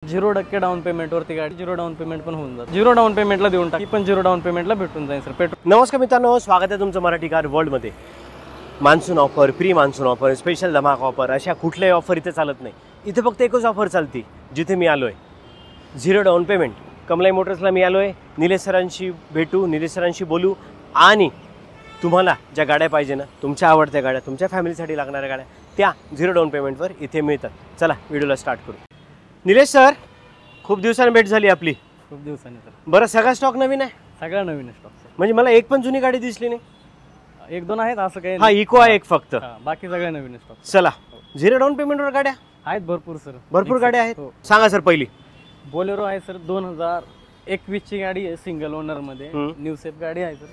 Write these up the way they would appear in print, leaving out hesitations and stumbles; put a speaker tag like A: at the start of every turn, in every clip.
A: 0% down पेमेंटवरती गाडी, 0 down payment पण होऊन जातं. 0 डाऊन पेमेंटला देऊन टाकी, पण 0 डाऊन पेमेंटला भेटून जाईल सर पेट्रोल.
B: नमस्कार मित्रांनो, स्वागत आहे तुमचं मराठी कार वर्ल्डमध्ये. Monsoon offer, pre monsoon offer, special धमाका ऑफर, अशा कुठल्याही ऑफर इथे चालत नाही. इथे फक्त एकच ऑफर चालती जिथे मी आलो आहे, 0 डाऊन पेमेंट. कमलाई मोटर्सला मी आलो आहे. निलेश सरांशी भेटू, निलेश सरांशी बोलू आणि तुम्हाला ज्या गाड्या पाहिजे ना, तुमच्या आवडत्या गाड्या, तुमच्या फॅमिलीसाठी लागणाऱ्या गाड्या, त्या 0 डाऊन पेमेंटवर इथे मिळतात. चला व्हिडिओला स्टार्ट करू. निलेश सर, खूप दिवसांनी भेट झाली आपली.
A: खूप दिवसांनी सर.
B: बरं, सगळा स्टॉक नवीन आहे?
A: सगळा नवीन स्टॉक सर.
B: म्हणजे मला एक पण जुनी गाडी दिसली नाही.
A: एक दोन आहेत असं काही.
B: हा, इको आहे एक फक्त.
A: बाकी सगळ्या नवीन स्टॉक.
B: चला, 0 डाऊन पेमेंटवर गाड्या
A: आहेत भरपूर सर.
B: भरपूर गाड्या आहेत. सांगा सर. पहिली
A: बोलेरो आहे सर, 2021 ची गाडी आहे, सिंगल ओनर मध्ये, न्यू सेफ गाडी आहे सर.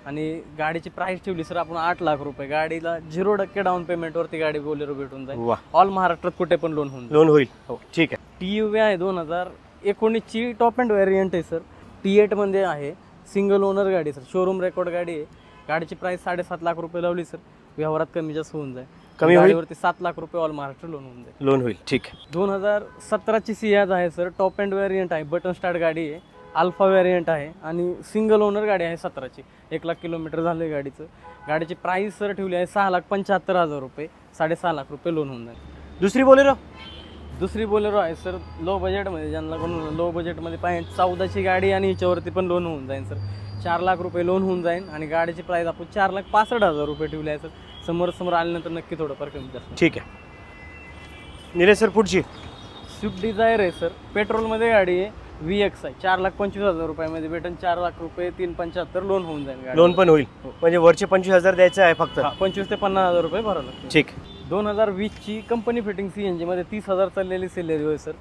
A: आणि गाडीची प्राइस ठेवली सर आपण 8 लाख रुपये. गाडीला 0% डाऊन पेमेंट वरती गाडी बोलेरो भेटून जाईल. ऑल महाराष्ट्रात कुठे पण लोन होईल.
B: हो, ठीक आहे.
A: TUV आहे 2019 ची, टॉप अँड व्हेरियंट आहे सर. T8 मध्ये आहे, सिंगल ओनर गाडी सर, शोरूम रेकॉर्ड गाडी आहे. गाडीची प्राइस 7.5 लाख रुपये लावली सर. व्यवहारात कमी जास्त होऊन जाईल.
B: कमी
A: गाडीवरती 7 लाख रुपये ऑल महाराष्ट्र लोन होईल.
B: ठीक आहे.
A: 2017 ची सियाज आहे सर, टॉप अँड व्हेरियंट आहे, बटन स्टार्ट गाडी आहे, अल्फा व्हेरियंट आहे आणि सिंगल ओनर गाडी आहे. 17 ची, 1 लाख किलोमीटर झाले गाडीचं. गाडीची प्राइस सर ठेवली आहे 6,75,000 रुपये. 6.5 लाख रुपये लोन होऊन जाईल. दुसरी बोलेरो आहे सर, लो बजेटमध्ये, ज्यांना कोण लो बजेटमध्ये पाहिजे, 14 ची गाडी आणि हिच्यावरती पण लोन होऊन जाईल सर. 4 लाख रुपये लोन होऊन जाईल आणि गाडीची प्राइस आपण 4,65,000 रुपये ठेवली आहे सर. समोर आल्यानंतर नक्की थोडंफार कमी जास्त.
B: ठीक आहे. निलेश सर, पुढची
A: स्विफ्ट डिझायर आहे सर, पेट्रोलमध्ये गाडी आहे, VX आहे, 4,25,000 रुपयामध्ये भेटेल. 4 लाख रुपये 3,75,000 लोन होऊन जाईल.
B: लोन पण होईल. म्हणजे वरचे 25,000 द्यायचं आहे फक्त.
A: 25,000 ते 50,000 रुपये भरावं लागतं.
B: ठीक.
A: 2020 ची कंपनी फिटिंग CNG मध्ये 30,000 चाललेली सेलेरी आहे सर.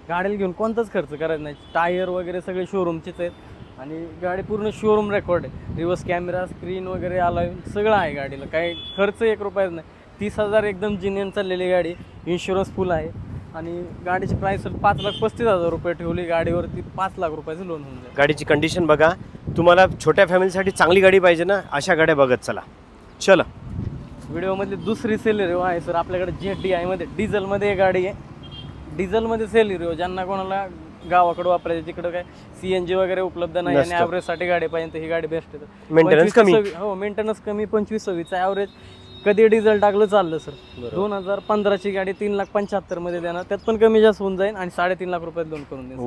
A: गाडीला घेऊन कोणताच खर्च करायचा नाही. टायर वगैरे सगळे शोरूमचेच आहेत आणि गाडी पूर्ण शोरूम रेकॉर्ड आहे. रिव्हर्स कॅमेरा, स्क्रीन वगैरे आला, सगळं आहे गाडीला. काही खर्च 1 रुपयाच नाही. 30,000 एकदम जिनियन चाललेली गाडी, इन्शुरन्स फुल आहे आणि गाडीची प्राइस सर 5,35,000 रुपये ठेवली. गाडीवरती 5 लाख रुपयाचं लोन होऊन जाईल.
B: गाडीची कंडिशन बघा. तुम्हाला छोट्या फॅमिलीसाठी चांगली गाडी पाहिजे ना, अशा गाड्या बघत चला.
A: व्हिडिओमधली दुसरी सेलेरिओ आहे सर आपल्याकडे, ZDI मध्ये, डिझेलमध्ये गाडी आहे. डिझेलमध्ये सेलेरिओ, ज्यांना कोणाला गावाकडे वापरायची, तिकडे काय CNG वगैरे उपलब्ध नाही आणि ॲव्हरेजसाठी गाडी पाहिजे तर ही गाडी बेस्ट आहे.
B: मेंटेनन्स कमी.
A: हो, मेंटेनन्स कमी. 25-26 ॲव्हरेज. कधी डिझेल टाकलं चाललं सर. 2015 ची गाडी 3,75,000 मध्ये देणार, त्यात पण कमी जास्त होऊन जाईल आणि 3.5 लाख रुपये लोन करून देईल.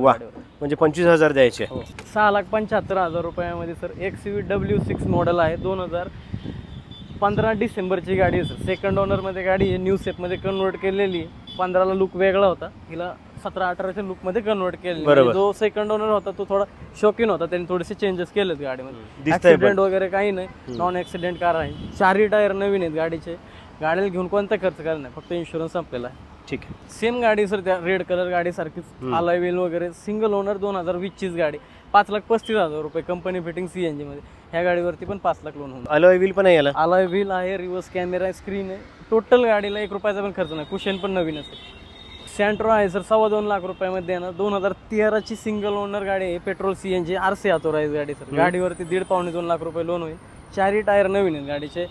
B: म्हणजे 25,000 द्यायचे.
A: 6,75,000 रुपयामध्ये सर. XUV W6 मॉडेल आहे, 2015 डिसेंबरची गाडी आहे सर. सेकंड ओनरमध्ये गाडी आहे, न्यू सेफमध्ये कन्वर्ट केलेली. 15ला लुक वेगळा होता, हिला 17-18च्या लुकमध्ये कन्वर्ट केलेली. जो सेकंड ओनर होता तो थोडा शौकीन होता, त्यांनी थोडेसे चेंजेस केलेत गाडीमध्ये. ऍक्सिडेंट वगैरे काही नाही, नॉन ऍक्सिडेंट कार आहे. 4ही टायर नवीन आहेत गाडीचे. गाडीला घेऊन कोणता खर्च करायला नाही, फक्त इन्शुरन्स संपलेला आहे.
B: ठीक आहे.
A: सेम गाडी सर, त्या रेड कलर गाडी सारखीच, अलॉय व्हील वगैरे. सिंगल ओनर, 2020 चीच गाडी, 5,35,000 रुपये. कंपनी फिटिंग CNG मध्ये. ह्या गाडीवरती पण 5 लाख लोन होऊन.
B: अलॉय व्हील पण आहे याला?
A: अलॉय व्हील आहे, रिव्हर्स कॅमेरा आहे, स्क्रीन आहे. टोटल गाडीला 1 रुपयाचा पण खर्च नाही. कुशन पण नवीन असेल. सँट्रो आहे सर, 2.25 लाख रुपयामध्ये येणार. 2013 ची सिंगल ओनर गाडी आहे, पेट्रोल CNG, RC ऑथोराइज गाडी सर. गाडीवरती 1.5-2 लाख रुपये लोन होईल. 4ही टायर नवीन आहेत गाडीचे.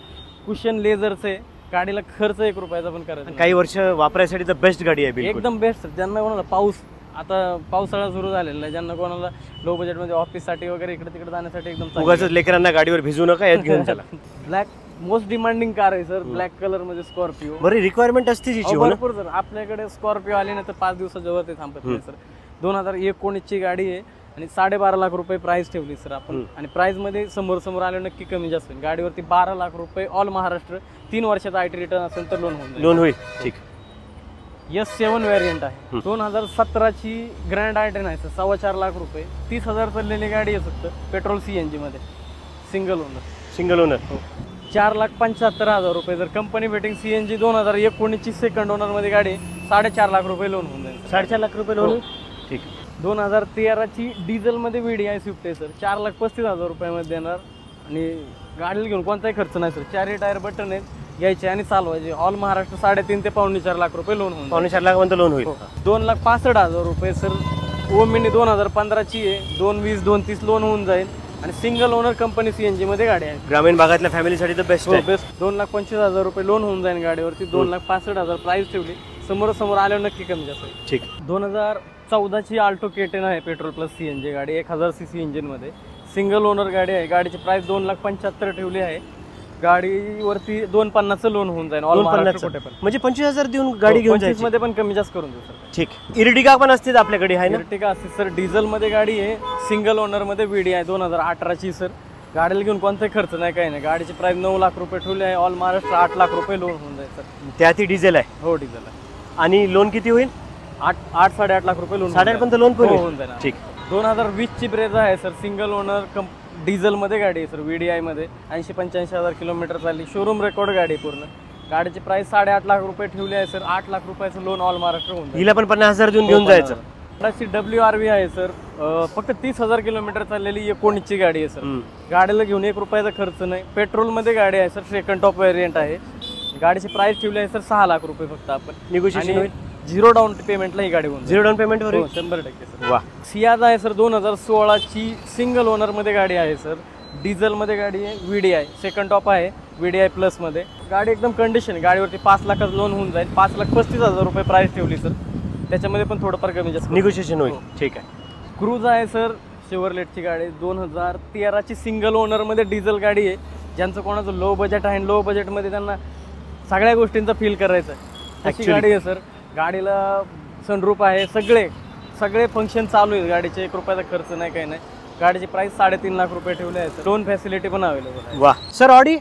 A: कुशन लेझरचे. गाडीला खर्च 1 रुपयाचा पण करायचा.
B: काही वर्ष वापरायसाठी तर बेस्ट गाडी आहे,
A: एकदम बेस्ट सर. ज्यांना कोणाला आता पावसाळा सुरू झालेला आहे, ज्यांना कोणाला लो बजेटमध्ये ऑफिससाठी वगैरे इकडे तिकडे जाण्यासाठी एकदम.
B: उगाचच लेकरांना गाडीवर भिजू नका, यात घेऊन चला.
A: ब्लॅक मोस्ट डिमांडिंग कार आहे सर, ब्लॅक कलर मध्ये स्कॉर्पिओ.
B: बरी रिक्वायरमेंट असते
A: भरपूर सर. आपल्याकडे स्कॉर्पिओ आली ना तर 5 दिवसाच्या वरती थांबत नाही सर. 2019 ची गाडी आहे आणि 12.5 लाख रुपये प्राइस ठेवली सर आपण. आणि प्राइस मध्ये समोर आले नक्की कमी जास्त होईल. गाडीवरती 12 लाख रुपये ऑल महाराष्ट्र. 3 वर्षाचा IT रिटर्न असेल तर लोन होईल. ठीक. S7 व्हेरियंट आहे, 2017 ची ग्रँड I10 आहे सर, 4.25 लाख रुपये. 30,000 चाललेली गाडी आहे फक्त, पेट्रोल CNG मध्ये, सिंगल ओनर. 4,75,000 रुपये. जर कंपनी फिटिंग CNG 2019 ची सेकंड ओनर मध्ये गाडी 4.5 लाख रुपये लोन होऊन जाईल.
B: 4.5 लाख रुपये लोन. ठीक.
A: 2013 ची डिझेल मध्ये VDI स्विफ्ट आहे सर, 4,35,000 रुपयामध्ये देणार आणि गाडीला घेऊन कोणताही खर्च नाही सर. 4ही टायर बटन आहेत, घ्यायचे आणि चालवायचे. ऑल महाराष्ट्र 3.5 ते 4.25 लाख रुपये लोन होऊन.
B: 4.25 लाखापर्यंत लोन होईल.
A: 2,65,000 रुपये सर. ओमिनी 2015 ची आहे, 2,20-2,30 लोन होऊन जाईल आणि सिंगल ओनर कंपनी CNG मध्ये गाडी आहे.
B: ग्रामीण भागातल्या फॅमिलीसाठी तर बेस्ट आहे.
A: 2,25,000 रुपये लोन होऊन जाईल गाडीवरती. 2,65,000 प्राइस ठेवली. समोर आल्यावर नक्की कमी जास्त.
B: ठीक.
A: 2014ची आल्टो K10 आहे, पेट्रोल प्लस CNG गाडी, 1000 cc इंजिनमध्ये, सिंगल ओनर गाडी आहे. गाडीची प्राइस 2,75,000 ठेवली आहे. गाडीवरती 250चं लोन होऊन जाईल ऑल महाराष्ट्र कुठे पण.
B: म्हणजे 25,000 देऊन गाडी घेऊन जायची
A: मध्ये पण कमी जास्त करून देऊ सर.
B: ठीक. इर्टिगा पण असते आपल्याकडे आहे ना?
A: इर्टिगा असते सर, डिझेल मध्ये गाडी आहे, सिंगल ओनर मध्ये VDI 2018ची सर. गाडीला घेऊन कोणताही खर्च नाही, काही नाही. गाडीची प्राइस 9 लाख रुपये ठेवली आहे. ऑल महाराष्ट्र 8 लाख रुपये लोन होऊन जाईल सर.
B: त्यात डिझेल आहे?
A: हो डिझेल आहे.
B: आणि लोन किती होईल?
A: 8-8.5 लाख रुपये लोन.
B: 8.5 पर्यंत लोन पण
A: होऊन जाईल.
B: ठीक.
A: 2020ची ब्रेझा आहे सर, सिंगल ओनर डिझेल मध्ये गाडी आहे सर, VDI मध्ये 80-85,000 किलोमीटर चालली, शोरूम रेकॉर्ड गाडी पूर्ण. गाडीची प्राइस 8.5 लाख रुपये ठेवली आहे सर. 8 लाख रुपयाचं लोन ऑल महाराष्ट्र होऊन जाईल.
B: हिला पण 50,000 देऊन घेऊन जायचं.
A: WRV आहे सर, फक्त 30,000 किलोमीटर चाललेली 19ची गाडी आहे सर. गाडीला घेऊन 1 रुपयाचा खर्च नाही. पेट्रोल मध्ये गाडी आहे सर, सेकंड टॉप व्हेरियंट आहे. गाडीची प्राइस ठेवली आहे सर 6 लाख रुपये फक्त. आपण
B: निगोशिएशन होईल.
A: 0 डाऊन पेमेंटला ही गाडी होऊन.
B: 0 डाऊन पेमेंट वर
A: 100% सर.
B: वा.
A: सियाज आहे सर, 2016ची सिंगल ओनर मध्ये गाडी आहे सर, डिझेल मध्ये गाडी आहे, VDI सेकंड टॉप आहे, VDI प्लस मध्ये. गाडी एकदम कंडिशन आहे. गाडीवरती 5 लाखाचं लोन होऊन जाईल. 5,35,000 रुपये प्राइस ठेवली सर. त्याच्यामध्ये पण थोडंफार कमी जास्त
B: निगोशिएशन होईल. ठीक आहे.
A: क्रूज आहे सर, शेवरलेटची गाडी, 2013ची सिंगल ओनर मध्ये डिझेल गाडी आहे. ज्यांचं कोणाचं लो बजेट आहे, लो बजेटमध्ये त्यांना सगळ्या गोष्टींचा फील करायचं आहे अशी गाडी आहे सर. गाडीला सनरूफ आहे, सगळे फंक्शन चालू आहेत गाडीचे. 1 रुपयाचा खर्च नाही, काही नाही. गाडीची प्राइस 3.5 लाख रुपये ठेवले आहे सर. लोन फॅसिलिटी पण अवेलेबल आहे.
B: वा. सर ऑडी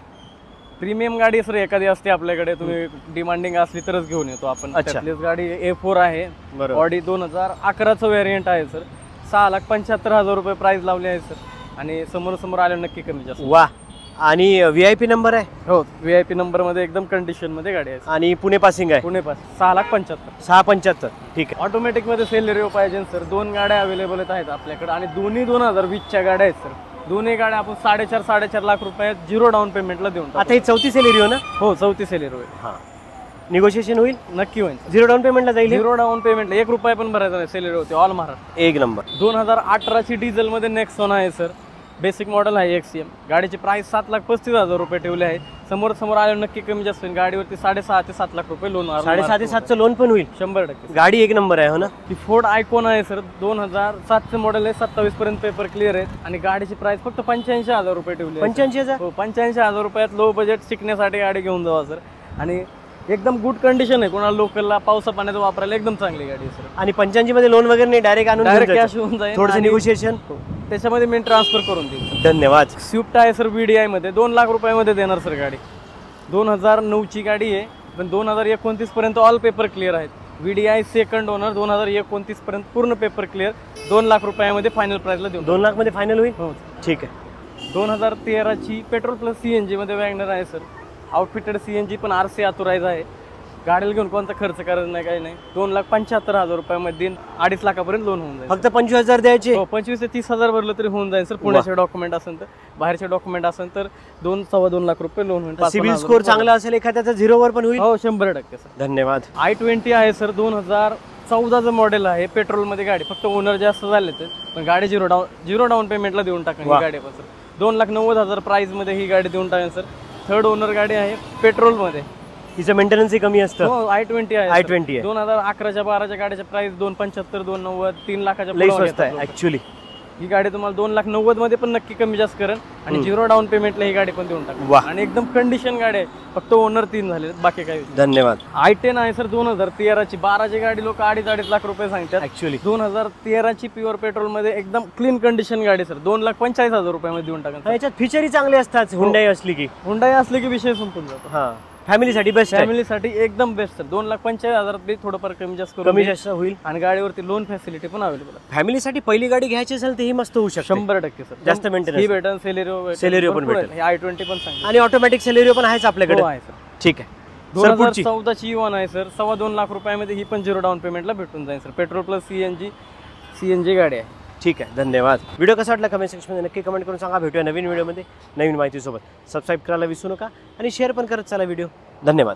A: प्रीमियम गाडी सर एखादी असते आपल्याकडे, तुम्ही डिमांडिंग असली तरच घेऊन येतो आपण. त्यातलीच गाडी A4 आहे, ऑडी 2011चं व्हेरियंट आहे सर. 6,75,000 रुपये प्राइस लावली आहे सर. आणि समोर आल्यावर नक्की कमी जास्त.
B: वा. आणि VIP नंबर आहे?
A: हो, VIP नंबर मध्ये एकदम कंडिशन मध्ये गाडी आहे.
B: आणि पुणे पासिंग आहे?
A: पुणे पास 6,75,000.
B: 6,75,000. ठीक आहे.
A: ऑटोमॅटिक मध्ये सेलेरिओ पाहिजे सर. 2 गाड्या अवेलेबल आहेत आपल्याकडे आणि दोन्ही 2020च्या गाड्या आहेत सर. दोन्ही गाड्या आपण 4.5 लाख रुपयात 0 डाऊन पेमेंटला देऊन टाकू.
B: आता ही 4थी सेलेरिओ ना?
A: हो, 4थी सेलेरिओ आहे.
B: हां. निगोशिएशन होईल?
A: नक्की होईल.
B: 0 डाऊन पेमेंटला जाईल?
A: 0 डाऊन पेमेंटला 1 रुपया पण भरायचा नाही. सेलेरिओ होते ऑल महाराष्ट्र.
B: 1 नंबर.
A: 2018ची डिझेल मध्ये नेक्सॉन आहे सर, बेसिक मॉडेल आहे XCM. गाडीची प्राइस 7,35,000 रुपये ठेवले आहे. समोर आल्यावर नक्की कमी जास्त होईल. गाडीवरती 6.5 ते 7 लाख रुपये लोन.
B: 6.5 ते 7चं लोन पण होईल
A: 100%.
B: गाडी 1 नंबर आहे हो ना?
A: ती फोर्ड आयकॉन आहे सर, 2007चं मॉडेल आहे. 27 पर्यंत पेपर क्लिअर आहेत. आणि गाडीची प्राइस फक्त 85,000 रुपये ठेवली.
B: 85,000?
A: हो, 85,000 रुपयात लो बजेट शिकण्यासाठी गाडी घेऊन जावा सर. आणि एकदम गुड कंडिशन आहे. कोणाला लोकलला पावसा पाण्याचं वापरायला एकदम चांगली गाडी आहे सर.
B: आणि 85 मध्ये लोन वगैरे नाही, डायरेक्ट आणून
A: कॅश होऊन जाईल.
B: थोडंसं निगोशिएशन
A: त्याच्यामध्ये मी ट्रान्सफर करून देईल.
B: धन्यवाद.
A: स्विफ्ट आहे सर, VDI मध्ये 2 लाख रुपयामध्ये देणार सर. गाडी 2009ची गाडी आहे, पण 2029 पर्यंत ऑल पेपर क्लिअर आहेत. VDI सेकंड ओनर, 2029 पर्यंत पूर्ण पेपर क्लिअर. 2 लाख रुपयामध्ये फायनल प्राइसला देऊन.
B: 2 लाख मध्ये फायनल होईल?
A: हो.
B: ठीक आहे.
A: 2013ची पेट्रोल प्लस CNG मध्ये वॅगनर आहे सर. आउटफिटेड CNG पण RC ऑथोराइज आहे. गाडीला घेऊन कोणता खर्च करायचा नाही, काही नाही. 2,75,000 रुपयामध्ये 2.5 लाखापर्यंत लोन होऊन जाईल.
B: फक्त 25,000 द्यायचे?
A: हो, 25 ते 30,000 भरलं तरी होऊन जाईल सर. पुण्याचे डॉक्युमेंट असेल तर, बाहेरचे डॉक्युमेंट असेल तर 2-2.25 लाख रुपये लोन होईल.
B: सिबिल स्कोर चांगला असेल एखाद्याचा 0 वर पण होईल?
A: हो, 100% सर.
B: धन्यवाद.
A: i20 आहे सर, 2014चं मॉडेल आहे. पेट्रोल मध्ये गाडी, फक्त ओनर जास्त झाले तर पण गाडी 0 डाऊन पेमेंटला देऊन टाका ही गाडी. पण सर 2,90,000 प्राइस मध्ये ही गाडी देऊन टाकेल सर. 3rd ओनर गाडी आहे, पेट्रोल मध्ये.
B: हिचं मेंटेनन्सही कमी असतं?
A: हो, i20 आहे.
B: i20 आहे.
A: 2011च्या 12च्या गाडीच्या प्राइस 2,75,000, 2,90,000, 3 लाखाच्या
B: लई स्वस्त आहे ऍक्च्युअली.
A: ही गाडी तुम्हाला 2,90,000 मध्ये पण नक्की कमी जास्त करेल. आणि 0 डाऊन पेमेंटला ही गाडी पण देऊन टाका. आणि एकदम कंडिशन गाडी आहे, फक्त ओनर 3 झाले, बाकी काही.
B: धन्यवाद.
A: i10 आहे सर, 2013ची. 12ची गाडी लोक 2.5 लाख रुपये सांगतात
B: ऍक्च्युअली.
A: 2013ची प्युअर पेट्रोल मध्ये एकदम क्लीन कंडिशन गाडी सर. 2,45,000 रुपयामध्ये देऊन टाका.
B: याच्यात फीचरही चांगले असतात. हुंडाई असली की
A: विषय संपून जातो.
B: हा, फॅमिलीसाठी बेस्ट आहे.
A: फॅमिलीसाठी एकदम बेस्ट सर. 2,45,000 थोडंफार कमी जास्त
B: होईल.
A: आणि गाडीवरती लोन फॅसिलिटी पण अवेलेबल आहे.
B: फॅमिलीसाठी पहिली गाडी घ्यायची असेल तर ही मस्त होऊ शकते.
A: 100% सर.
B: जास्त मेंटेनन्स
A: ही भेटेल. सेलेरिओ
B: पण भेटेल.
A: i20 पण सांगा.
B: आणि ऑटोमॅटिक सेलेरिओ पण आहेच आपल्याकडे?
A: आहे सर.
B: ठीक आहे.
A: 2014ची युवान आहे सर, 2.25 लाख रुपयामध्ये ही पण 0 डाऊन पेमेंटला भेटून जाईल सर. पेट्रोल प्लस CNG गाडी आहे.
B: ठीक आहे. धन्यवाद. व्हिडिओ कसा वाटला कमेंट सेक्शनमध्ये नक्की कमेंट करून सांगा. भेटूया नवीन व्हिडिओमध्ये नवीन माहितीसोबत. सबस्क्राईब करायला विसरू नका आणि शेअर पण करत चला व्हिडिओ. धन्यवाद.